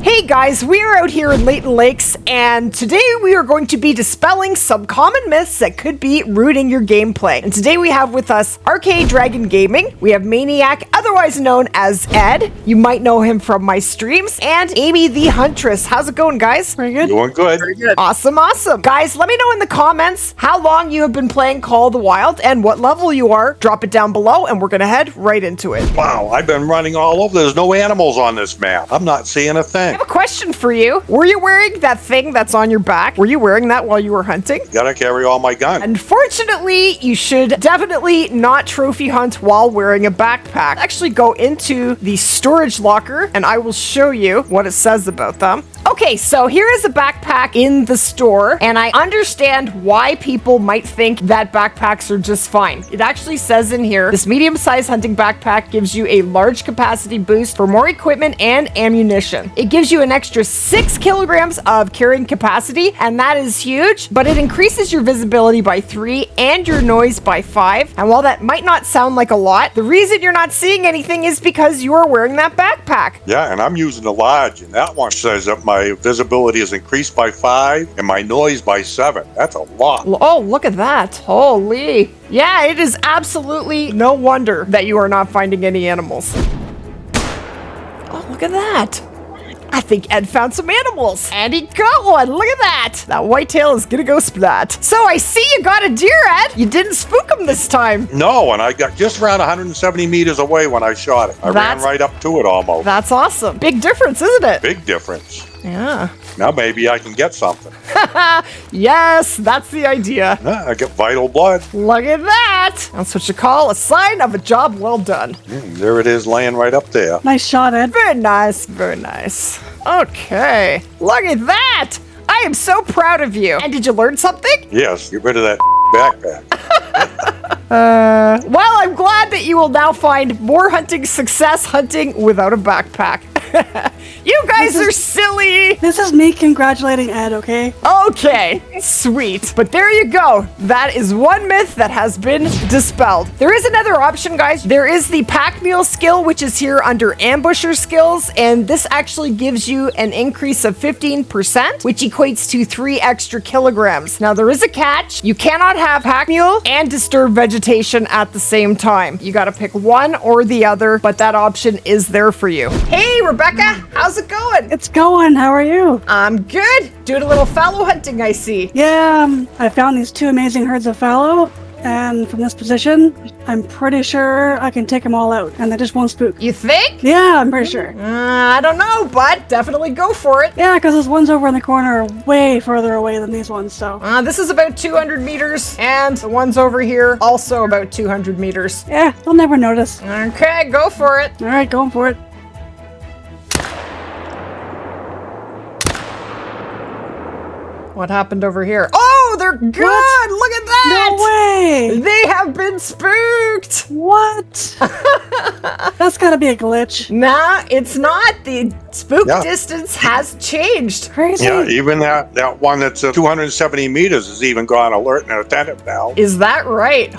Hey guys, we are out here in Layton Lakes, and today we are going to be dispelling some common myths that could be ruining your gameplay. And today we have with us Arcade Dragon Gaming, we have maineac, otherwise known as Ed, you might know him from my streams, and Amythehuntress. How's it going, guys? Very good. Doing good. Very good. Awesome, awesome. Guys, let me know in the comments how long you have been playing Call of the Wild and what level you are. Drop it down below, and we're gonna head right into it. Wow, I've been running all over. There's no animals on this map. I'm not seeing a thing. I have a question for you. Were you wearing that thing that's on your back? Were you wearing that while you were hunting? Gotta carry all my guns. Unfortunately, you should definitely not trophy hunt while wearing a backpack. Actually go into the storage locker and I will show you what it says about them. Okay, so here is a backpack in the store, and I understand why people might think that backpacks are just fine. It actually says in here, this medium-sized hunting backpack gives you a large capacity boost for more equipment and ammunition. It gives you an extra 6 kilograms of carrying capacity, and that is huge, but it increases your visibility by 3 and your noise by 5. And while that might not sound like a lot, the reason you're not seeing anything is because you are wearing that backpack. Yeah, and I'm using the large, and that one says that my visibility is increased by 5 and my noise by 7. That's a lot. Oh, look at that. Holy. Yeah, it is absolutely no wonder that you are not finding any animals. Oh, look at that. I think Ed found some animals, and he got one. Look at that. That whitetail is gonna go splat. So I see you got a deer, Ed. You didn't spook him this time. No, and I got just around 170 meters away when I shot it. I ran right up to it almost. That's awesome. Big difference, isn't it? Big difference. Yeah. Now maybe I can get something. Yes, that's the idea. I get vital blood. Look at that. That's what you call a sign of a job well done. There it is laying right up there. Nice shot, Ed. Very nice, very nice. Okay, look at that. I am so proud of you. And did you learn something? Yes, get rid of that backpack. Well, I'm glad that you will now find more hunting success hunting without a backpack. You guys are silly. This is me congratulating Ed, okay? Okay, sweet. But there you go. That is one myth that has been dispelled. There is another option, guys. There is the pack mule skill, which is here under ambusher skills. And this actually gives you an increase of 15%, which equates to 3 extra kilograms. Now, there is a catch. You cannot have pack mule and disturb vegetation at the same time. You got to pick one or the other, but that option is there for you. Hey, Rebecca, how's it going? It's going. How are you? I'm good. Doing a little fallow hunting, I see. Yeah, I found these 2 amazing herds of fallow, and from this position, I'm pretty sure I can take them all out, and they just won't spook. You think? Yeah, I'm pretty sure. I don't know, but definitely go for it. Yeah, because those ones over in the corner are way further away than these ones, so. This is about 200 meters, and the ones over here also about 200 meters. Yeah, they'll never notice. Okay, go for it. All right, going for it. What happened over here? Oh, they're good! What? Look at that! No way! They have been spooked! What? That's gotta be a glitch. Nah, it's not. The spook Yeah. distance has changed. Crazy. Yeah, even that one that's 270 meters has even gone alert and attentive now. Is that right?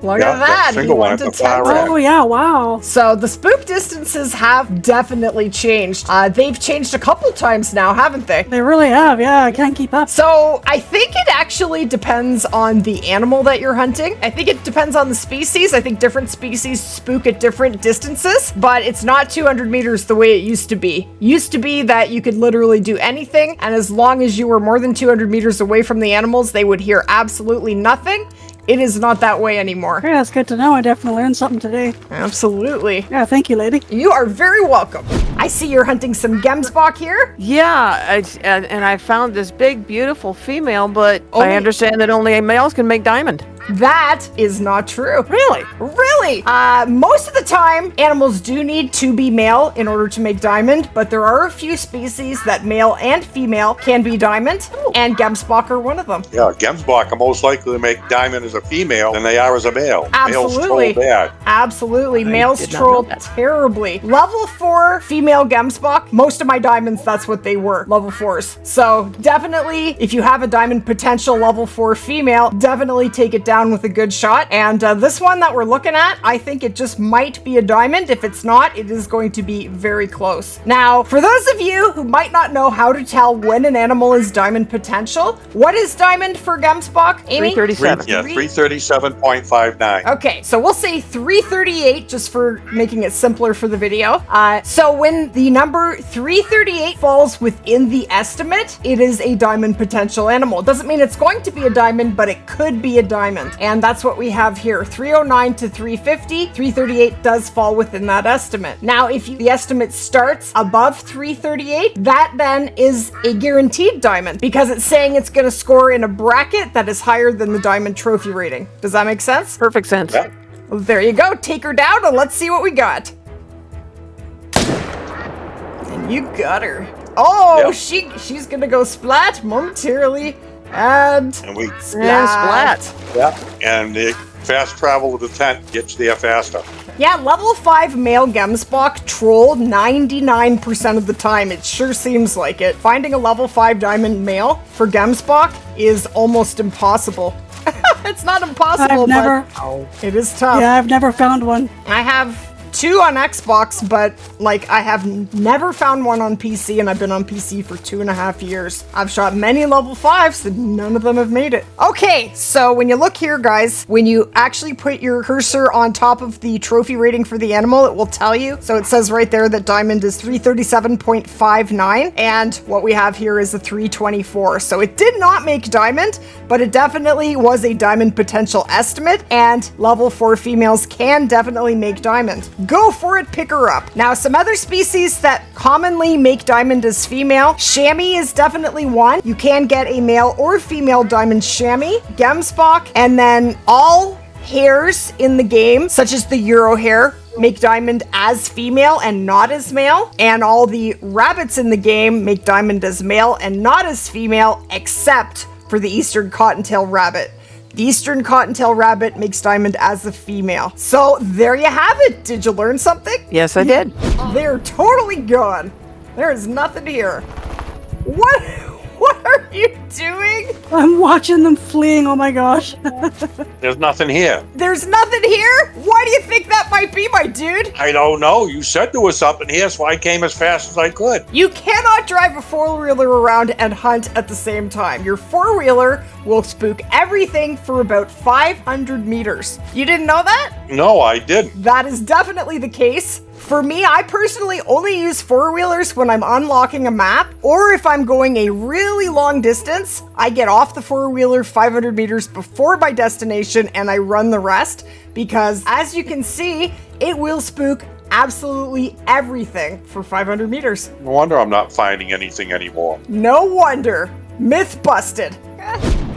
Look Yeah, at that. that single He one went at the to far 10. end. Oh, yeah, wow. So the spook distances have definitely changed. They've changed a couple times now, haven't they? They really have, yeah, I can't keep up. So I think it actually depends on the animal that you're hunting. I think it depends on the species. I think different species spook at different distances, but it's not 200 meters the way it used to be. Used to be that you could literally do anything, and as long as you were more than 200 meters away from the animals, they would hear absolutely nothing. It is not that way anymore. Yeah, it's good to know. I definitely learned something today. Absolutely. Yeah, thank you, lady. You are very welcome. I see you're hunting some gemsbok here. Yeah, and I found this big, beautiful female, but I understand that only males can make diamond. That is not true. Really? Really? Most of the time, animals do need to be male in order to make diamond, but there are a few species that male and female can be diamond, and gemsbok are one of them. Yeah, gemsbok are most likely to make diamond as a female than they are as a male. Absolutely. Males troll bad. Absolutely. Males did not troll know that. terribly. Level 4 female gemsbok, most of my diamonds, that's what they were. Level 4s. So definitely, if you have a diamond potential level 4 female, definitely take it down down with a good shot. And this one that we're looking at, I think it just might be a diamond. If it's not, it is going to be very close. Now, for those of you who might not know how to tell when an animal is diamond potential, what is diamond for Gemsbok, Amy? 337. Yeah, 337.59. Okay, so we'll say 338 just for making it simpler for the video. So when the number 338 falls within the estimate, it is a diamond potential animal. It doesn't mean it's going to be a diamond, but it could be a diamond. And that's what we have here. 309 to 350, 338 does fall within that estimate. Now, if the estimate starts above 338, that then is a guaranteed diamond because it's saying it's going to score in a bracket that is higher than the diamond trophy rating. Does that make sense? Perfect sense. Yeah. Well, there you go. Take her down and let's see what we got. And you got her. Oh, Yep. she's gonna go splat momentarily. And we Splat. Yeah, and the fast travel to the tent gets you there faster. yeah, level 5 male Gemsbok troll 99% of the time. It sure seems like it. Finding a level 5 diamond male for Gemsbok is almost impossible. It's not impossible, I've never. but it is tough. Yeah, I've never found one. I have 2 on Xbox, but like I have never found one on PC, and I've been on PC for 2.5 years. I've shot many level 5s and none of them have made it. Okay, so when you look here, guys, when you actually put your cursor on top of the trophy rating for the animal, it will tell you. So it says right there that diamond is 337.59, and what we have here is a 324. So it did not make diamond, but it definitely was a diamond potential estimate, and level 4 females can definitely make diamond. Go for it, pick her up. Now, some other species that commonly make diamond as female, chamois is definitely one. You can get a male or female diamond chamois, Gemsbok, and then all hares in the game, such as the Euro hare, make diamond as female and not as male, and all the rabbits in the game make diamond as male and not as female, except for the Eastern Cottontail rabbit. The Eastern Cottontail rabbit makes diamond as a female. So there you have it. Did you learn something? Yes, I did. They're totally gone. There is nothing here. What are you doing? I'm watching them fleeing. Oh my gosh. There's nothing here. There's nothing here? Why do you think that might be, my dude? I don't know. You said there was something here, so I came as fast as I could. You cannot drive a four-wheeler around and hunt at the same time. Your four-wheeler will spook everything for about 500 meters. You didn't know that? No, I didn't. That is definitely the case. For me, I personally only use four-wheelers when I'm unlocking a map, or if I'm going a really long distance. I get off the four-wheeler 500 meters before my destination and I run the rest, because as you can see, it will spook absolutely everything for 500 meters. No wonder I'm not finding anything anymore. No wonder. Myth busted.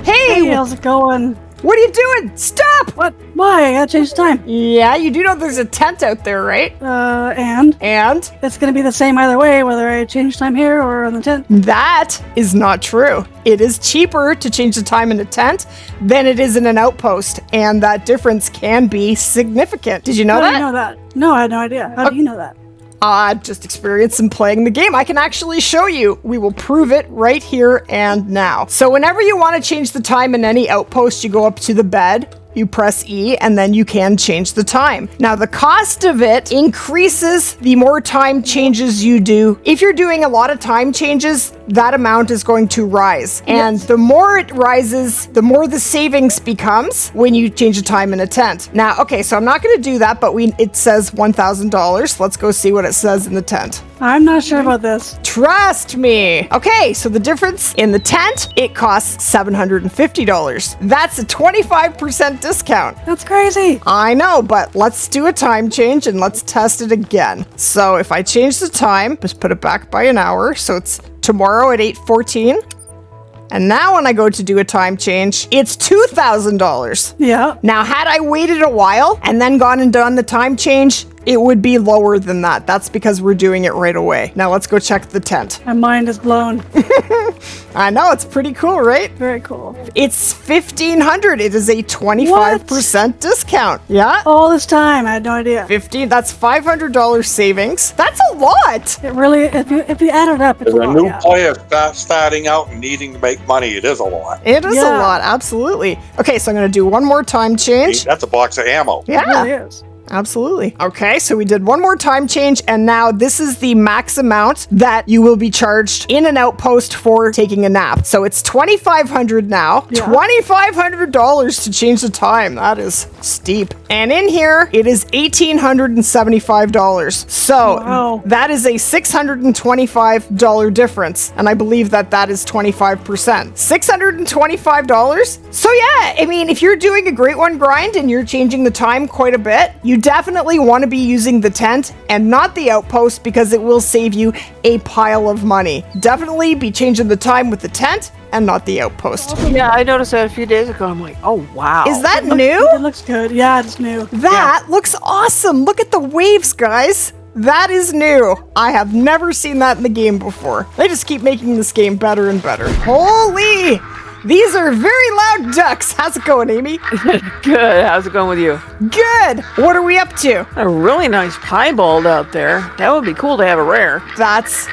Hey, Hey, how's it going? what are you doing? Stop! What? Why? I gotta change the time. Yeah, you do know there's a tent out there, right? And And it's gonna be the same either way, whether I change time here or on the tent. that is not true. It is cheaper to change the time in a tent than it is in an outpost, and that difference can be significant. Did you know How do that? you know that? No, I had no idea. How do you know that? Just experience in playing the game. I can actually show you. We will prove it right here and now. So whenever you want to change the time in any outpost, you go up to the bed, you press E, and then you can change the time. Now, the cost of it increases the more time changes you do. If you're doing a lot of time changes, that amount is going to rise. And the more it rises, the more the savings becomes when you change the time in a tent. Now, okay, so I'm not going to do that, but it says $1,000. Let's go see what it says in the tent. I'm not sure about this. Trust me. Okay, so the difference in the tent, it costs $750. That's a 25% discount. That's crazy. I know, but let's do a time change and let's test it again. So if I change the time, just put it back by an hour. So it's tomorrow at 8:14. And now when I go to do a time change, it's $2,000. Yeah. Now, had I waited a while and then gone and done the time change it would be lower than that. That's because we're doing it right away. Now let's go check the tent. My mind is blown. I know, it's pretty cool, right? Very cool. It's 1,500. It is a 25% discount. Yeah. All this time, I had no idea. 15, that's $500 savings. That's a lot. It really, if you add it up, it's As a a lot. new Yeah. player starting out and needing to make money, it is a lot. It is a Yeah. lot, absolutely. Okay, so I'm going to do one more time change. That's a box of ammo. It Yeah. really is. Absolutely. Okay, so we did one more time change, and now this is the max amount that you will be charged in an outpost for taking a nap. So it's $2,500 now. Yeah. $2,500 to change the time. That is steep. And in here, it is $1,875. So Wow. that is a $625 difference, and I believe that that is 25%. $625? So yeah, I mean, if you're doing a Great One grind and you're changing the time quite a bit, you definitely want to be using the tent and not the outpost because it will save you a pile of money. Definitely be changing the time with the tent and not the outpost. Yeah, I noticed that a few days ago. I'm like, oh, wow. Is that It new? looks good. Yeah, it's new. That looks awesome. Look at the waves, guys. That is new. I have never seen that in the game before. They just keep making this game better and better. Holy! These are very loud ducks. How's it going, Amy? Good. How's it going with you? Good. What are we up to? A really nice piebald out there. That would be cool to have a rare. That's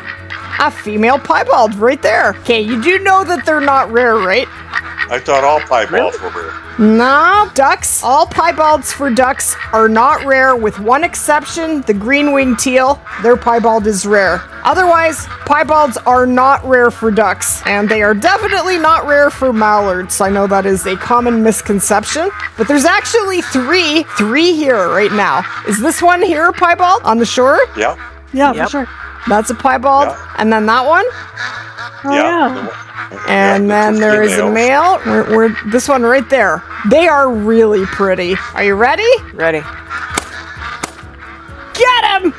a female piebald right there. Okay, you do know that they're not rare, right? I thought all piebalds were rare. No, ducks. All piebalds for ducks are not rare, with one exception, the green-winged teal. Their piebald is rare. Otherwise, piebalds are not rare for ducks, and they are definitely not rare for mallards. I know that is a common misconception, but there's actually three here right now. Is this one here a piebald on the shore? Yeah. Yeah, Yep. for sure. That's a piebald. Yeah. And then that one? Oh, yeah. And then there is a male. We're this one right there. They are really pretty. Are you ready? Ready. Get him!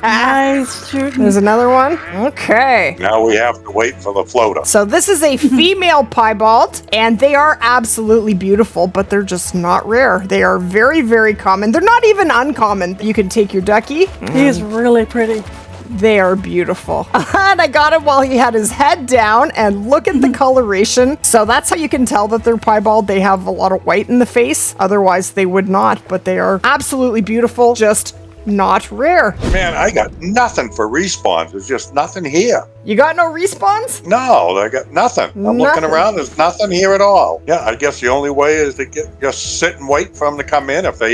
Nice shooting. There's another one. Okay. Now we have to wait for the floater. So this is a female piebald, and they are absolutely beautiful, but they're just not rare. They are very, very common. They're not even uncommon. You can take your ducky. He's really pretty. They are beautiful. And I got him while he had his head down, and look at the coloration. So that's how you can tell that they're piebald. They have a lot of white in the face. Otherwise, they would not, but they are absolutely beautiful, just not rare. Man, I got nothing for respawns. There's just nothing here. You got no respawns? No, I got nothing. I'm looking Nothing. around. There's nothing here at all. Yeah, I guess the only way is to just sit and wait for them to come in if they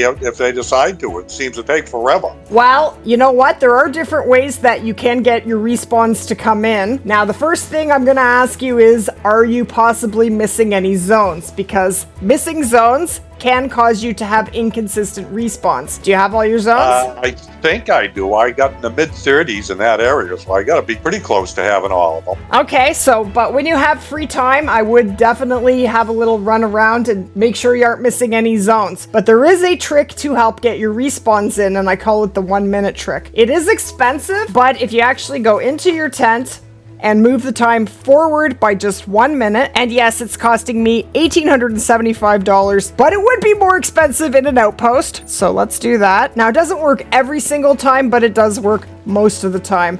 decide to. It seems to take forever. Well, you know what? There are different ways that you can get your respawns to come in. Now, the first thing I'm going to ask you is, are you possibly missing any zones? Because missing zones can cause you to have inconsistent respawns. Do you have all your zones? I think I do. I got in the mid-30s in that area, so I got to be pretty close to having all of them. Okay, but when you have free time, I would definitely have a little run around and make sure you aren't missing any zones. But there is a trick to help get your respawns in, and I call it the 1 minute trick. It is expensive, but if you actually go into your tent and move the time forward by just 1 minute. And yes, it's costing me $1,875, but it would be more expensive in an outpost. So let's do that. Now, it doesn't work every single time, but it does work most of the time.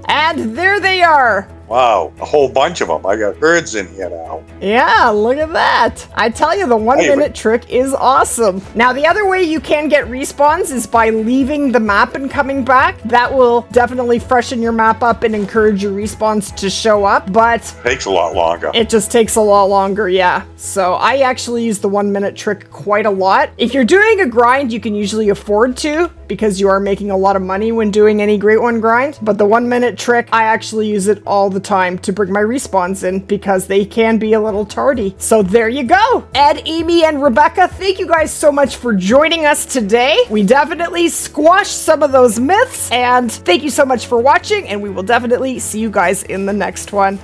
And there they are. Wow, a whole bunch of them. I got herds in here now. Yeah, look at that. I tell you, the 1 minute trick is awesome. Now, the other way you can get respawns is by leaving the map and coming back. That will definitely freshen your map up and encourage your respawns to show up, but Takes a lot longer. it just takes a lot longer, yeah. So I actually use the 1 minute trick quite a lot. If you're doing a grind, you can usually afford to, because you are making a lot of money when doing any Great One grind. But the 1 minute trick, I actually use it all the time to bring my respawns in because they can be a little tardy. So there you go. Ed, Amy, and Rebecca, thank you guys so much for joining us today. We definitely squashed some of those myths, and thank you so much for watching, and we will definitely see you guys in the next one.